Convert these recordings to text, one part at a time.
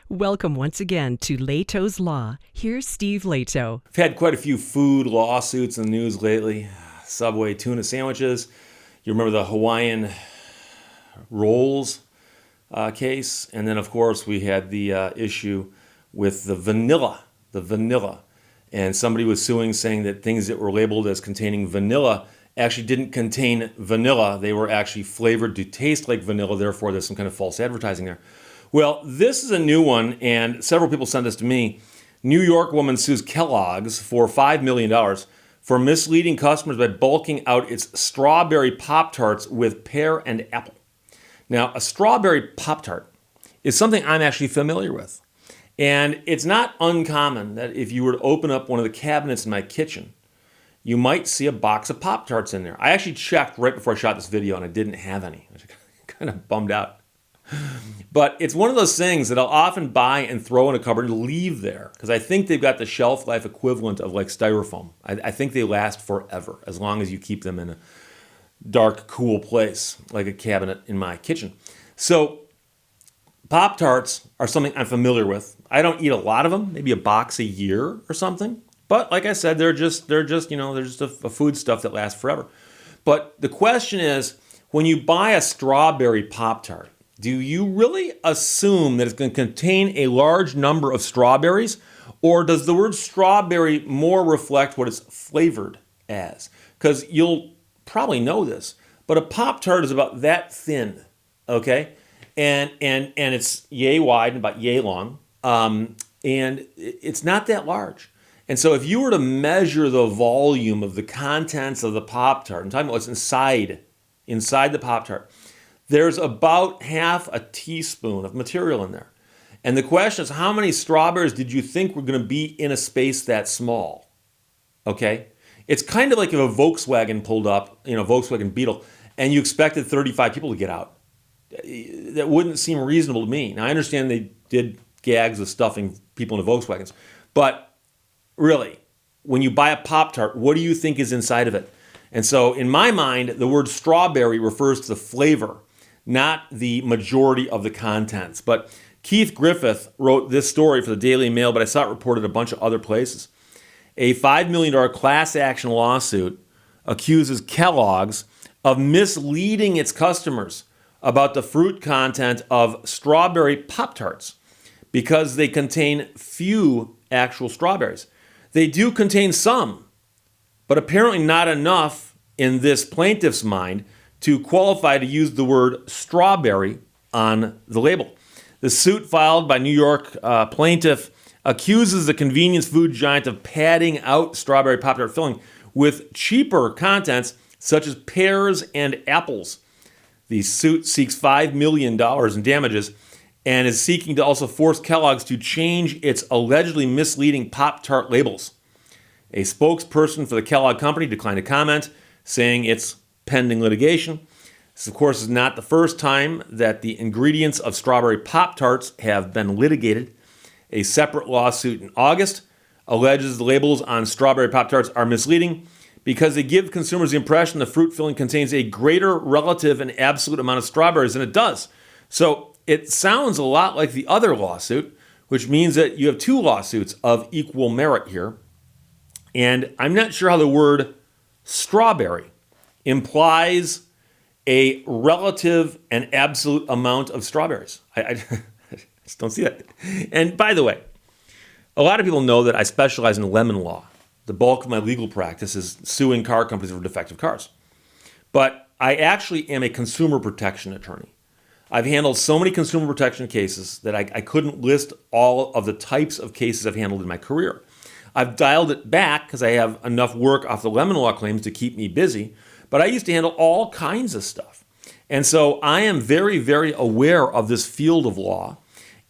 Welcome once again to Lehto's Law. Here's Steve Lehto. We've had quite a few food lawsuits in the news lately. Subway tuna sandwiches. You remember the Hawaiian rolls case. And then, of course, we had the issue with the vanilla. And somebody was suing, saying that things that were labeled as containing vanilla actually didn't contain vanilla. They were actually flavored to taste like vanilla. Therefore, there's some kind of false advertising there. Well, this is a new one, and several people sent this to me. New York woman sues Kellogg's for $5 million for misleading customers by bulking out its strawberry Pop-Tarts with pear and apple. Now, a strawberry Pop-Tart is something I'm actually familiar with. And it's not uncommon that if you were to open up one of the cabinets in my kitchen, you might see a box of Pop-Tarts in there. I actually checked right before I shot this video, and I didn't have any. I was kind of bummed out. But it's one of those things that I'll often buy and throw in a cupboard and leave there because I think they've got the shelf life equivalent of like styrofoam. I think they last forever as long as you keep them in a dark, cool place like a cabinet in my kitchen. So Pop-Tarts are something I'm familiar with. I don't eat a lot of them, maybe a box a year or something. But like I said, they're just a food stuff that lasts forever. But the question is, when you buy a strawberry Pop-Tart, do you really assume that it's going to contain a large number of strawberries? Or does the word strawberry more reflect what it's flavored as? Because you'll probably know this, but a Pop-Tart is about that thin, okay? And it's yay wide and about yay long, and it's not that large. And so if you were to measure the volume of the contents of the Pop-Tart, I'm talking about what's inside the Pop-Tart, there's about half a teaspoon of material in there. And the question is, how many strawberries did you think were going to be in a space that small? Okay? It's kind of like if a Volkswagen pulled up, Volkswagen Beetle, and you expected 35 people to get out. That wouldn't seem reasonable to me. Now, I understand they did gags of stuffing people into Volkswagens, but really, when you buy a Pop-Tart, what do you think is inside of it? And so, in my mind, the word strawberry refers to the flavor, not the majority of the contents. But Keith Griffith wrote this story for the Daily Mail, but I saw it reported a bunch of other places. A $5 million class action lawsuit accuses Kellogg's of misleading its customers about the fruit content of strawberry Pop-Tarts because they contain few actual strawberries. They do contain some, but apparently not enough in this plaintiff's mind to qualify to use the word strawberry on the label. The suit filed by New York plaintiff accuses the convenience food giant of padding out strawberry Pop-Tart filling with cheaper contents such as pears and apples. The suit seeks $5 million in damages and is seeking to also force Kellogg's to change its allegedly misleading Pop-Tart labels. A spokesperson for the Kellogg company declined to comment, saying it's pending litigation. This, of course, is not the first time that the ingredients of strawberry Pop-Tarts have been litigated. A separate lawsuit in August alleges the labels on strawberry Pop-Tarts are misleading because they give consumers the impression the fruit filling contains a greater relative and absolute amount of strawberries than it does. So it sounds a lot like the other lawsuit, which means that you have two lawsuits of equal merit here. And I'm not sure how the word strawberry implies a relative and absolute amount of strawberries. I just don't see that. And by the way, a lot of people know that I specialize in lemon law. The bulk of my legal practice is suing car companies for defective cars. But I actually am a consumer protection attorney. I've handled so many consumer protection cases that I couldn't list all of the types of cases I've handled in my career. I've dialed it back because I have enough work off the lemon law claims to keep me busy, but I used to handle all kinds of stuff. And so I am very, very aware of this field of law.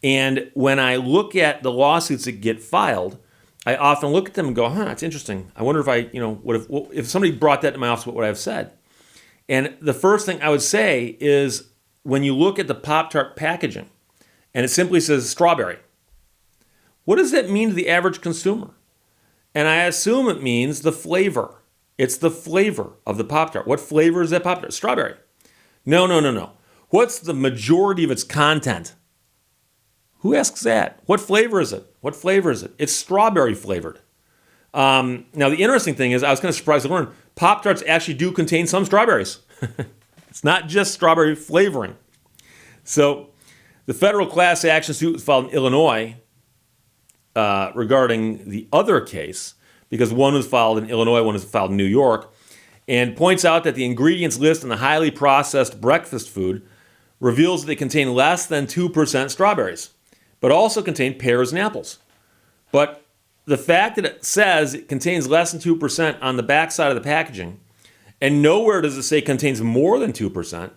And when I look at the lawsuits that get filed, I often look at them and go, it's interesting. I wonder if somebody brought that to my office, what would I have said? And the first thing I would say is when you look at the Pop-Tart packaging and it simply says strawberry, what does that mean to the average consumer? And I assume it means the flavor. It's the flavor of the Pop-Tart. What flavor is that Pop-Tart? Strawberry. No. What's the majority of its content? Who asks that? What flavor is it? What flavor is it? It's strawberry flavored. Now, the interesting thing is, I was kind of surprised to learn Pop-Tarts actually do contain some strawberries. It's not just strawberry flavoring. So the federal class action suit was filed in Illinois regarding the other case, because one was filed in Illinois, one was filed in New York, and points out that the ingredients list in the highly processed breakfast food reveals that they contain less than 2% strawberries, but also contain pears and apples. But the fact that it says it contains less than 2% on the backside of the packaging, and nowhere does it say contains more than 2%,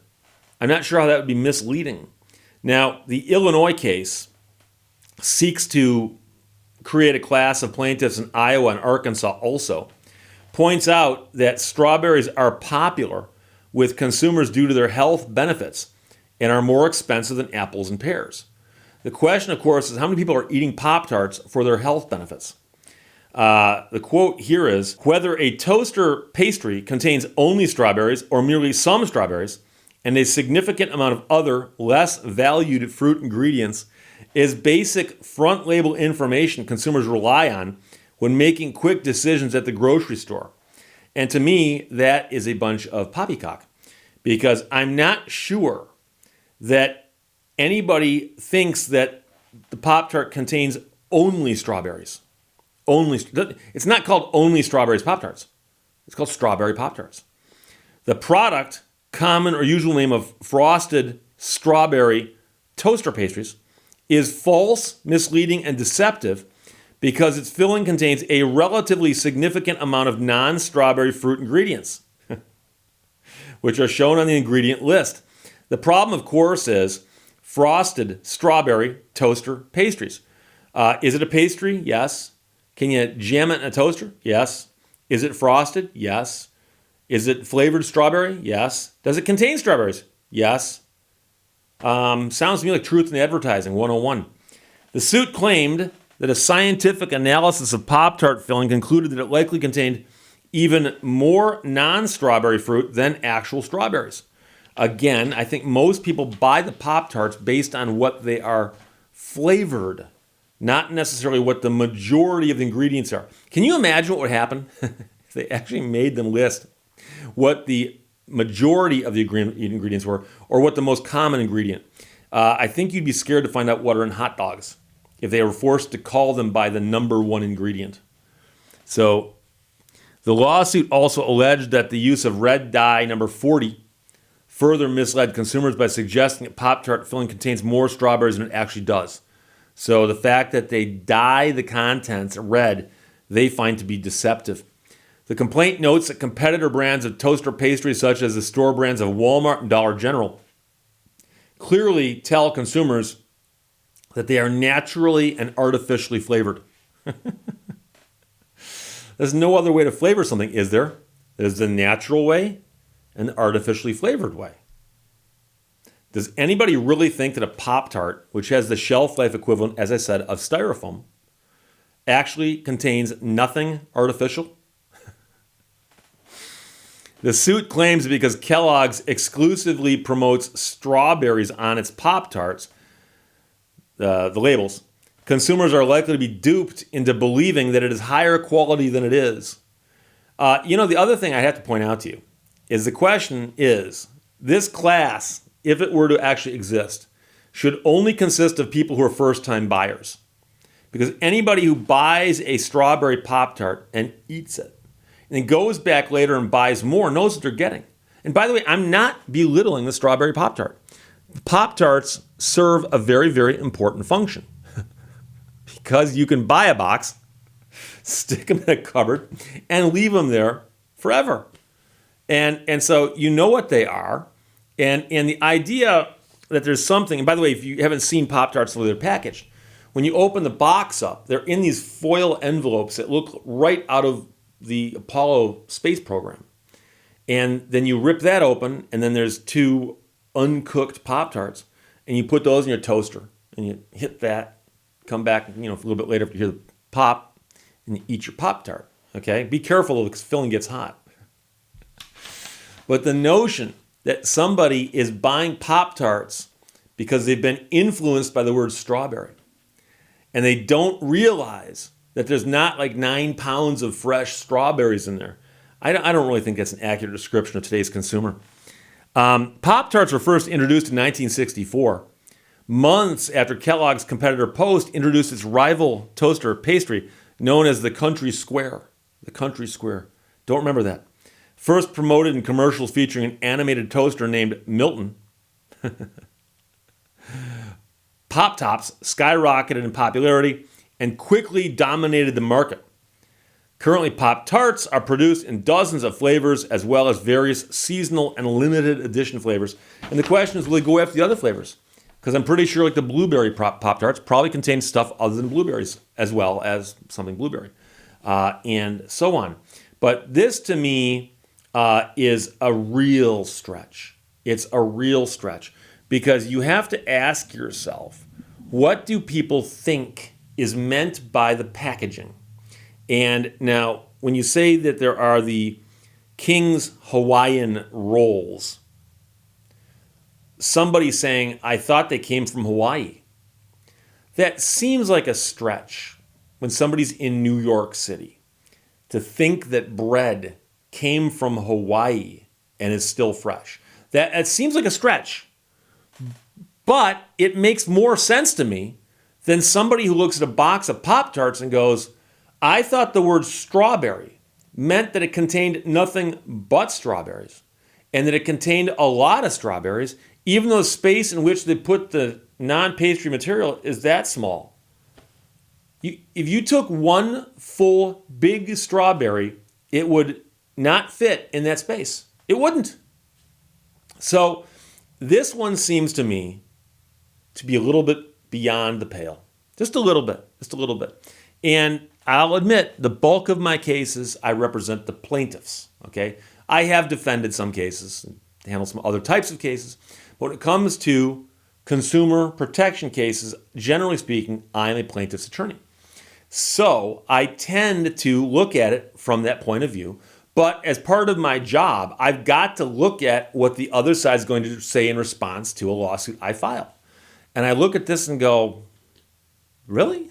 I'm not sure how that would be misleading. Now, the Illinois case seeks to create a class of plaintiffs in Iowa and Arkansas also, points out that strawberries are popular with consumers due to their health benefits and are more expensive than apples and pears. The question, of course, is how many people are eating Pop-Tarts for their health benefits? The quote here is, whether a toaster pastry contains only strawberries or merely some strawberries and a significant amount of other, less valued fruit ingredients is basic front label information consumers rely on when making quick decisions at the grocery store. And to me, that is a bunch of poppycock, because I'm not sure that anybody thinks that the Pop-Tart contains only strawberries. It's not called only strawberries Pop-Tarts. It's called strawberry Pop-Tarts. The product, common or usual name of frosted strawberry toaster pastries, is false, misleading, and deceptive because its filling contains a relatively significant amount of non-strawberry fruit ingredients, which are shown on the ingredient list. The problem, of course, is frosted strawberry toaster pastries. Is it a pastry? Yes. Can you jam it in a toaster? Yes. Is it frosted? Yes. Is it flavored strawberry? Yes. Does it contain strawberries? Yes. Sounds to me like truth in advertising 101. The suit claimed that a scientific analysis of Pop-Tart filling concluded that it likely contained even more non-strawberry fruit than actual strawberries. Again, I think most people buy the Pop-Tarts based on what they are flavored, not necessarily what the majority of the ingredients are. Can you imagine what would happen if they actually made them list what the majority of the ingredients were, or what the most common ingredient? I think you'd be scared to find out what are in hot dogs if they were forced to call them by the number one ingredient. So the lawsuit also alleged that the use of red dye number 40 further misled consumers by suggesting that Pop-Tart filling contains more strawberries than it actually does. So the fact that they dye the contents red, they find to be deceptive. The complaint notes that competitor brands of toaster pastries, such as the store brands of Walmart and Dollar General, clearly tell consumers that they are naturally and artificially flavored. There's no other way to flavor something, is there? There's the natural way and the artificially flavored way. Does anybody really think that a Pop-Tart, which has the shelf life equivalent, as I said, of styrofoam, actually contains nothing artificial? The suit claims that because Kellogg's exclusively promotes strawberries on its Pop-Tarts, the labels, consumers are likely to be duped into believing that it is higher quality than it is. The other thing I have to point out to you is the question is, this class, if it were to actually exist, should only consist of people who are first-time buyers. Because anybody who buys a strawberry Pop-Tart and eats it, and then goes back later and buys more, knows what they're getting. And by the way, I'm not belittling the strawberry Pop-Tart. Pop-Tarts serve a very, very important function. Because you can buy a box, stick them in a cupboard, and leave them there forever. And so you know what they are. And the idea that there's something, and by the way, if you haven't seen Pop-Tarts the way they're packaged, when you open the box up, they're in these foil envelopes that look right out of the Apollo space program. And then you rip that open, and then there's two uncooked Pop-Tarts, and you put those in your toaster, and you hit that, come back, a little bit later if you hear the pop, and you eat your Pop-Tart, okay? Be careful because filling gets hot. But the notion that somebody is buying Pop-Tarts because they've been influenced by the word strawberry, and they don't realize that there's not like 9 pounds of fresh strawberries in there. I don't really think that's an accurate description of today's consumer. Pop-Tarts were first introduced in 1964, months after Kellogg's competitor Post introduced its rival toaster pastry known as the Country Square. The Country Square. Don't remember that. First promoted in commercials featuring an animated toaster named Milton, Pop-Tops skyrocketed in popularity and quickly dominated the market. Currently, Pop-Tarts are produced in dozens of flavors as well as various seasonal and limited edition flavors. And the question is, will they go after the other flavors? Because I'm pretty sure like the blueberry Pop-Tarts probably contain stuff other than blueberries as well as something blueberry and so on. But this to me is a real stretch. It's a real stretch because you have to ask yourself, what do people think is meant by the packaging? And now, when you say that there are the King's Hawaiian rolls, somebody saying, I thought they came from Hawaii. That seems like a stretch when somebody's in New York City to think that bread came from Hawaii and is still fresh. That seems like a stretch. But it makes more sense to me than somebody who looks at a box of Pop-Tarts and goes, I thought the word strawberry meant that it contained nothing but strawberries and that it contained a lot of strawberries, even though the space in which they put the non-pastry material is that small. If you took one full big strawberry, it would not fit in that space. It wouldn't. So this one seems to me to be a little bit beyond the pale. Just a little bit. And I'll admit, the bulk of my cases, I represent the plaintiffs, okay? I have defended some cases and handled some other types of cases. But when it comes to consumer protection cases, generally speaking, I am a plaintiff's attorney. So I tend to look at it from that point of view. But as part of my job, I've got to look at what the other side is going to say in response to a lawsuit I file. And I look at this and go, really?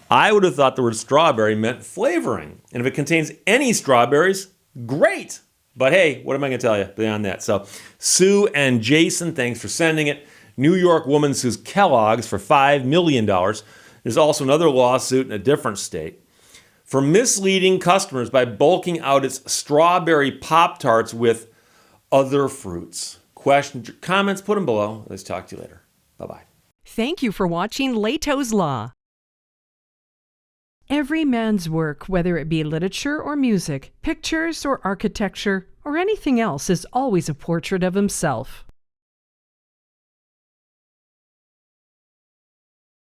I would have thought the word strawberry meant flavoring. And if it contains any strawberries, great. But hey, what am I going to tell you beyond that? So Sue and Jason, thanks for sending it. New York woman sues Kellogg's for $5 million. There's also another lawsuit in a different state for misleading customers by bulking out its strawberry Pop-Tarts with other fruits. Questions or comments, put them below. Let's talk to you later. Bye-bye. Thank you for watching Lehto's Law. Every man's work, whether it be literature or music, pictures or architecture, or anything else, is always a portrait of himself.